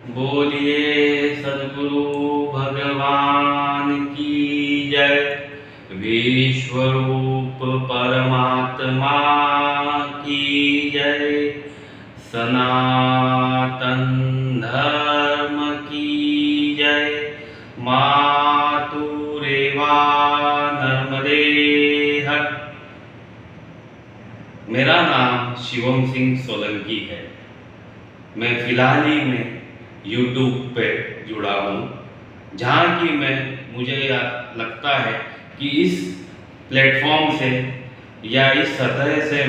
बोलिए सद्गुरु भगवान की जय। विश्वरूप परमात्मा की जय। सनातन धर्म की जय। मातुरेवा नर्मदे हर। मेरा नाम शिवम सिंह सोलंकी है। मैं फिलहाल ही में यूट्यूब पे जुड़ा हूँ, जहाँ की मुझे लगता है कि इस प्लेटफॉर्म से या इस सतह से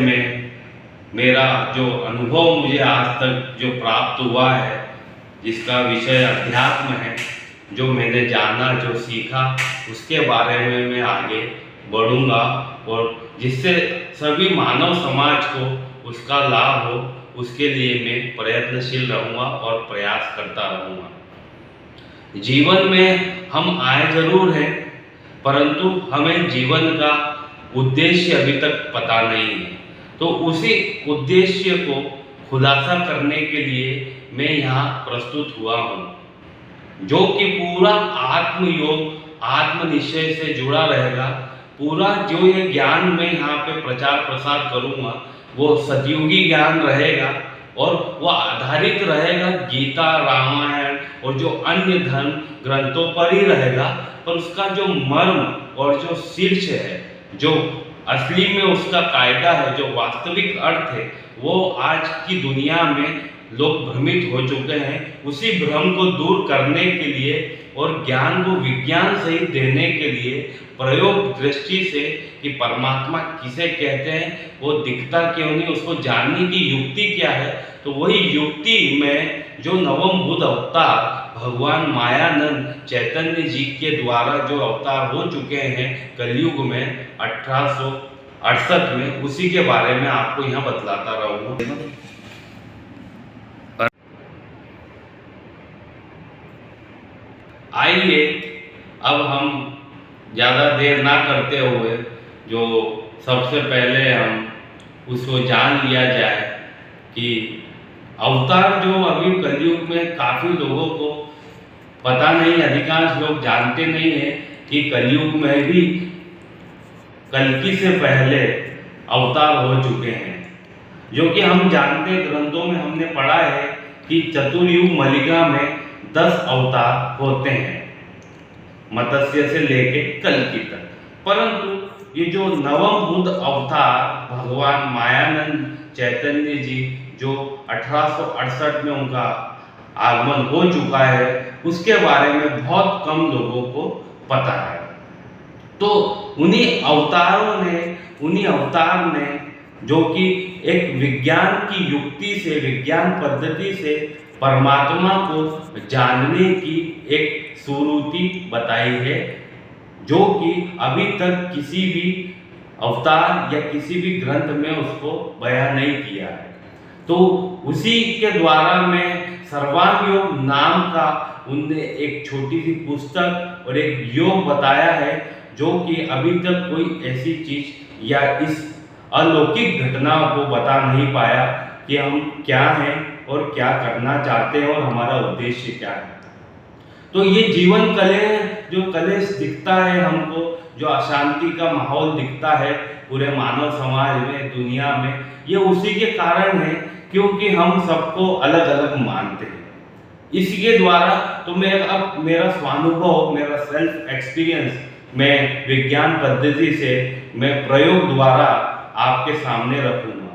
मेरा जो अनुभव मुझे आज तक जो प्राप्त हुआ है, जिसका विषय अध्यात्म है, जो मैंने जाना जो सीखा, उसके बारे में मैं आगे बढ़ूँगा और जिससे सभी मानव समाज को उसका लाभ हो, उसके लिए मैं प्रयत्नशील रहूँगा और प्रयास करता रहूँगा। जीवन में हम आए जरूर हैं, परंतु हमें जीवन का उद्देश्य अभी तक पता नहीं है। तो उसी उद्देश्य को खुलासा करने के लिए मैं यहाँ प्रस्तुत हुआ हूँ, जो कि पूरा आत्मयोग आत्मनिश्चय से जुड़ा रहेगा। पूरा जो ये ज्ञान मैं यहाँ पे प्रचार प्रसार करूँगा वो सतयुगी ज्ञान रहेगा और वो आधारित रहेगा गीता, रामायण और जो अन्य धर्म ग्रंथों पर ही रहेगा। पर उसका जो मर्म और जो शीर्ष है, जो असली में उसका कायदा है, जो वास्तविक अर्थ है, वो आज की दुनिया में लोग भ्रमित हो चुके हैं। उसी भ्रम को दूर करने के लिए और ज्ञान को विज्ञान सहित देने के लिए प्रयोग दृष्टि से कि परमात्मा किसे कहते हैं, वो दिखता क्यों नहीं, उसको जानने की युक्ति क्या है, तो वही युक्ति में जो नवम बुद्ध अवतार भगवान मायानंद चैतन्य जी के द्वारा जो अवतार हो चुके हैं कलयुग में 1868 में, उसी के बारे में आपको यहाँ बतलाता रहूँगा। आइए अब हम ज़्यादा देर ना करते हुए जो सबसे पहले हम उसको जान लिया जाए कि अवतार जो अभी कलयुग में काफ़ी लोगों को पता नहीं, अधिकांश लोग जानते नहीं है कि कलयुग में भी कल्कि से पहले अवतार हो चुके हैं। जो कि हम जानते ग्रंथों में हमने पढ़ा है कि चतुर्युग मलिका में 10 अवतार होते हैं, मत्स्य से लेके कल्कि तक। परंतु ये जो नवम बुद्ध अवतार भगवान मायानंद चैतन्य जी जो 1868 में उनका आगमन हो चुका है, उसके बारे में बहुत कम लोगों को पता है। तो उन्हीं अवतार ने जो कि एक विज्ञान की युक्ति से, विज्ञान पद्धति से परमात्मा को जानने की एक सुरुचि बताई है, जो कि अभी तक किसी भी अवतार या किसी भी ग्रंथ में उसको बयान नहीं किया है। तो उसी के द्वारा मैं सर्वांग योग नाम का उनने एक छोटी सी पुस्तक और एक योग बताया है, जो कि अभी तक कोई ऐसी चीज या इस अलौकिक घटना को बता नहीं पाया कि हम क्या हैं और क्या करना चाहते हैं और हमारा उद्देश्य क्या है। तो ये जीवन कलेश दिखता है हमको, जो अशांति का माहौल दिखता है पूरे मानव समाज में, दुनिया में, ये उसी के कारण है क्योंकि हम सबको अलग अलग मानते हैं। इसके द्वारा तो मेरा स्वानुभव, मेरा सेल्फ एक्सपीरियंस मैं विज्ञान पद्धति से मैं प्रयोग द्वारा आपके सामने रखूंगा।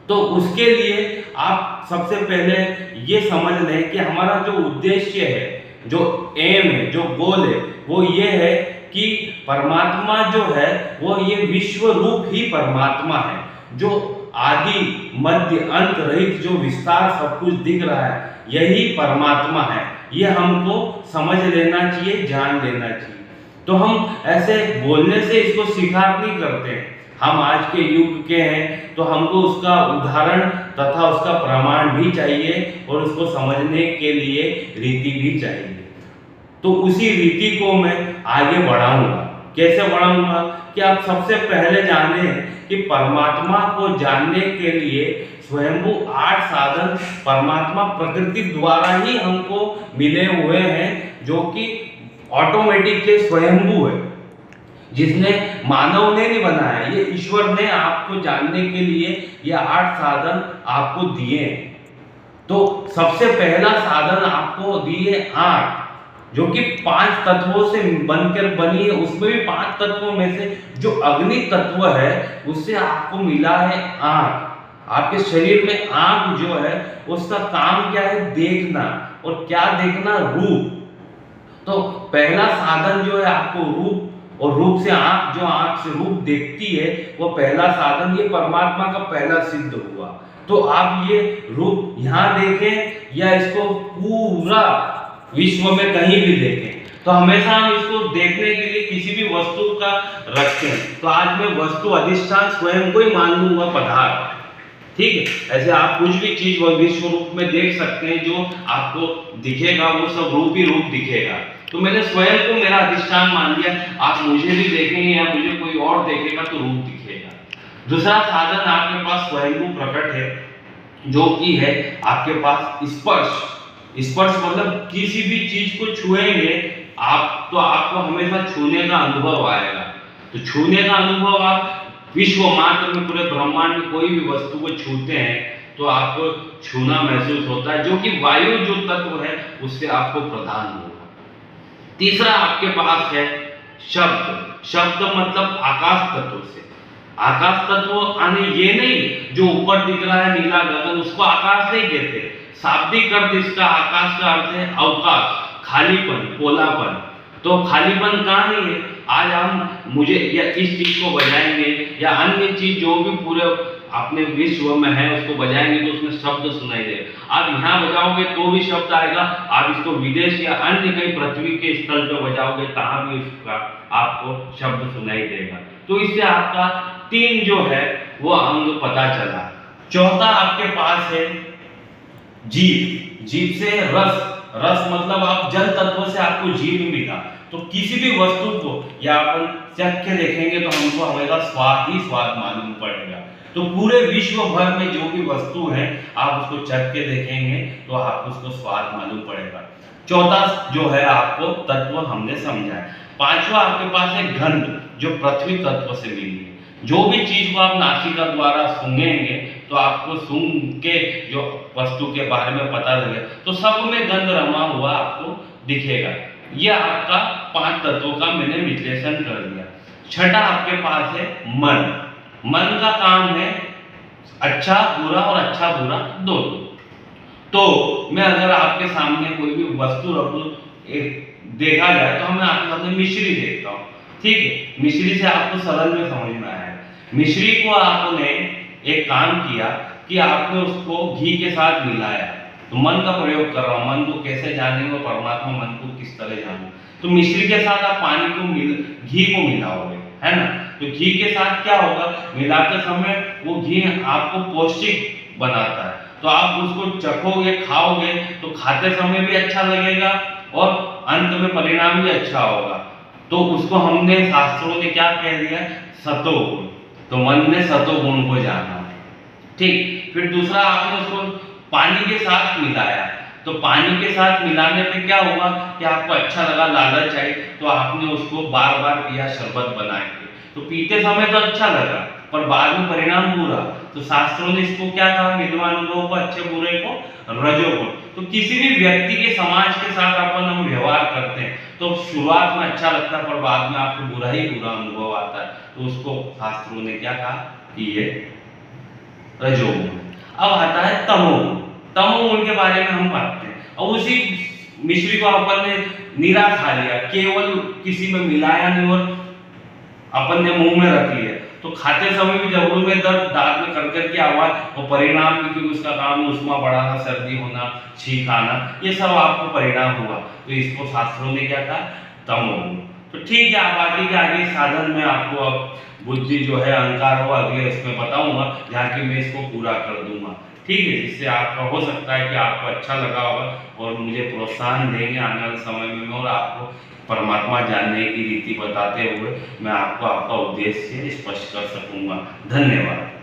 तो उसके लिए आप सबसे पहले ये समझ लें कि हमारा जो उद्देश्य है, जो एम है, जो गोल है, वो ये है कि परमात्मा जो है वो ये विश्व रूप ही परमात्मा है, जो आदि मध्य अंत रहित जो विस्तार सब कुछ दिख रहा है, यही परमात्मा है। ये हमको समझ लेना चाहिए, जान लेना चाहिए। तो हम ऐसे बोलने से इसको स्वीकार नहीं करते हैं। हम आज के युग के हैं तो हमको उसका उदाहरण तथा उसका प्रमाण भी चाहिए और उसको समझने के लिए रीति भी चाहिए। तो उसी रीति को मैं आगे बढ़ाऊंगा। कैसे बढ़ाऊंगा कि आप सबसे पहले जाने कि परमात्मा को जानने के लिए स्वयंभू 8 साधन परमात्मा प्रकृति द्वारा ही हमको मिले हुए हैं, जो कि ऑटोमेटिक के स्वयंभू है, जिसने मानव ने नहीं बनाया, ये ईश्वर ने आपको जानने के लिए ये 8 साधन आपको दिए। तो सबसे पहला साधन आपको दिए आंख, जो कि 5 तत्वों से बनकर बनी है। उसमें भी 5 तत्वों में से जो अग्नि तत्व है उससे आपको मिला है आंख। आपके शरीर में आंख जो है उसका काम क्या है? देखना। और क्या देखना? रूप। तो पहला साधन जो है आपको रूप, और रूप से आंख, जो आंख से रूप देखती है, वो पहला साधन ये परमात्मा का पहला सिद्ध हुआ। तो आप ये रूप यहाँ देखें या इसको पूरा विश्व में कहीं भी देखें, तो हमेशा हम इसको देखने के लिए किसी भी वस्तु का रखें। तो आज मैं वस्तु अधिष्ठान स्वयं को ही मान लूंगा पदार्थ, ठीक है। ऐसे आप कुछ भी चीज विश्व रूप में देख सकते हैं, जो आपको दिखेगा वो सब रूप ही रूप दिखेगा। तो मैंने स्वयं को मेरा अधिष्ठान मान लिया। आप मुझे भी देखेंगे या मुझे कोई और देखेगा तो रूप दिखेगा। दूसरा साधन आपके पास स्वयंभू प्रकट है, जो कि है आपके पास स्पर्श। स्पर्श मतलब किसी भी चीज को छुएंगे आप, तो आपको हमेशा छूने का अनुभव आएगा। तो छूने का अनुभव आप विश्व मात्र में, पूरे ब्रह्मांड में कोई भी वस्तु को छूते हैं तो आपको छूना महसूस होता है, जो कि वायु जो तत्व है उससे आपको प्रदान होगा। तीसरा आपके पास है शब्द। शब्द मतलब आकाश तत्व से। आकाश तत्व आने ये नहीं जो ऊपर दिख रहा है नीला गगन, उसको आकाश नहीं कहते। शाब्दिक अर्थ इसका आकाश का अर्थ है अवकाश, खालीपन, पोलापन। तो खालीपन कहाँ नहीं है? आज हम मुझे या इस चीज को बजाएंगे या अन्य चीज जो भी पूरे अपने विश्व में है उसको बजाएंगे तो उसमें शब्द सुनाई देगा। आप यहाँ बजाओगे तो भी शब्द आएगा, आप इसको विदेश या अन्य कहीं पृथ्वी के स्थल पर बजाओगे तहाँ भी उसका आपको शब्द सुनाई देगा। तो इससे आपका 3 जो है वो अंग पता चला। चौथा आपके पास है जीभ। जीभ से रस। रस मतलब आप जल तत्व से आपको जीभ मिला। तो किसी भी वस्तु को या अपन चख के देखेंगे तो हमको हमेशा स्वाद ही स्वाद मालूम पड़ेगा। तो पूरे विश्व भर में जो भी वस्तु है आप उसको चख के देखेंगे तो आपको उसको स्वाद मालूम पड़ेगा। चौथा जो है आपको तत्व हमने समझा है। पांचवा आपके पास है गंध, जो पृथ्वी तत्व से मिली है। जो भी चीज को आप नासिका द्वारा सूंघेंगे तो आपको सूंघ के जो वस्तु के बारे में पता लगेगा, तो सब में गंध रमा हुआ आपको दिखेगा। यह आपका 5 तत्वों का मैंने विश्लेषण कर दिया। छठा आपके पास है मन। मन का काम है अच्छा बुरा और अच्छा बुरा दोनों। तो मैं अगर आपके सामने कोई भी वस्तु रखूं, देखा जाए तो मैं आपके सामने मिश्री देखता हूँ, ठीक है। मिश्री से आपको सरल में समझ में आया। मिश्री को आपने एक काम किया कि आपने उसको घी के साथ मिलाया। तो मन का प्रयोग कर रहा हूँ, मन को कैसे जानेंगे, परमात्मा मन को किस तरह जाने। तो मिश्री के साथ आप पानी को घी को मिलाओगे, है ना। तो घी के साथ क्या होगा, मिलाते समय वो घी आपको पौष्टिक बनाता है। तो आप उसको चखोगे, खाओगे तो खाते समय भी अच्छा लगेगा और अंत में परिणाम भी अच्छा होगा। तो उसको हमने शास्त्रों ने क्या कह दिया, सतोगुण। तो मन ने सतोगुण को जाना, ठीक। फिर दूसरा आपने उसको पानी के साथ मिलाया। तो पानी के साथ मिलाने पे क्या हुआ कि आपको अच्छा लगा, लालच आई, तो आपने उसको बार बार पिया शरबत बना के। तो पीते समय तो अच्छा लगा पर बाद में परिणाम बुरा। तो शास्त्रों ने इसको क्या कहा, मिलवानुभव को, अच्छे बुरे को रजोगुण। तो किसी भी व्यक्ति के समाज के साथ अपन हम व्यवहार करते हैं तो शुरुआत में अच्छा लगता है पर बाद में आपको बुरा ही बुरा अनुभव आता है। तो उसको शास्त्रों ने क्या कहा कि ये रजोगुण। अब आता है तमोगुण। तमोगुण के बारे में हम बात करें। और उसी मिश्री को अपन ने निरा खा लिया, केवल किसी में मिलाया नहीं और अपन ने मुंह में रख लिया। तो खाते समय भी जबड़ों में दर्द, दांत में करकर की आवाज, और परिणाम भी क्योंकि उसका काम उष्मा बढ़ाना, सर्दी होना, छींक आना, ये सब आपको परिणाम हुआ। तो इसको शास्त्रों ने क्या कहा, तमोगुण। तो ठीक है, आप आगे के आगे साधन में आपको अब बुद्धि जो है, अहंकार हो, अगले उसमें बताऊंगा, जहाँ कि मैं इसको पूरा कर दूंगा, ठीक है। जिससे आपका हो सकता है कि आपको अच्छा लगा होगा और मुझे प्रोत्साहन देंगे आने वाले समय में, और आपको परमात्मा जानने की रीति बताते हुए मैं आपको आपका उद्देश्य स्पष्ट कर सकूंगा। धन्यवाद।